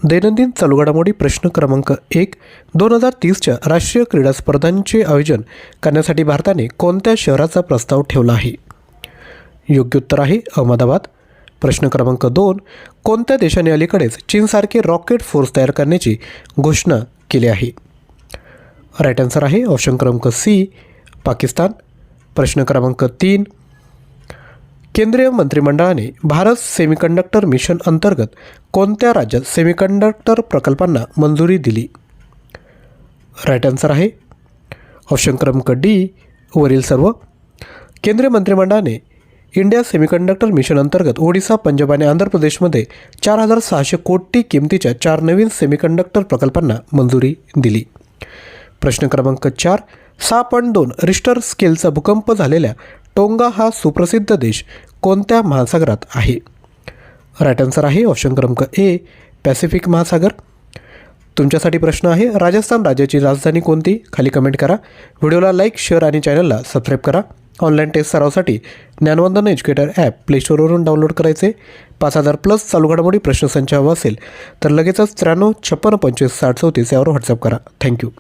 दैनंदिन चालू घडामोडी प्रश्न क्रमांक 1. 2030च्या राष्ट्रीय क्रीडा स्पर्धांचे आयोजन करण्यासाठी भारताने कोणत्या शहराचा प्रस्ताव ठेवला आहे? योग्य उत्तर आहे अहमदाबाद. प्रश्न क्रमांक 2. कोणत्या देशाने अलीकडेच चीनसारखे रॉकेट फोर्स तयार करण्याची घोषणा केली आहे? राईट आन्सर आहे ऑप्शन क्रमांक सी, पाकिस्तान. प्रश्न क्रमांक 3. केंद्रीय मंत्रिमंडळाने भारत सेमीकंडक्टर मिशन अंतर्गत कोणत्या राज्यात सेमीकंडक्टर प्रकल्पांना मंजुरी दिली? राईट आन्सर आहे ऑप्शन क्रमांक डी, वरील सर्व. केंद्रीय मंत्रिमंडळाने इंडिया सेमीकंडक्टर मिशन अंतर्गत ओडिशा, पंजाब आणि आंध्र प्रदेशमध्ये 4,600 कोटी किमतीच्या 4 नवीन सेमीकंडक्टर प्रकल्पांना मंजुरी दिली. प्रश्न क्रमांक 4. 6.2 रिश्टर स्केलचा भूकंप झालेल्या टोंगा हा सुप्रसिद्ध देश कोणत्या महासागरात आहे? राईट आन्सर आहे ऑप्शन क्रमांक ए, पॅसिफिक महासागर. तुमच्यासाठी प्रश्न आहे, राजस्थान राज्याची राजधानी कोणती? खाली कमेंट करा. व्हिडिओला लाईक, शेअर आणि चॅनलला सबस्क्राईब करा. ऑनलाईन टेस्ट सरावासाठी ज्ञानवंदन एज्युकेटर ॲप प्लेस्टोरवरून डाउनलोड करायचे. 5,000+ चालू घडामोडी प्रश्नसंच हवा असेल तर लगेचच 93 56 25 60 34 यावर व्हॉट्सअप करा. थँक्यू.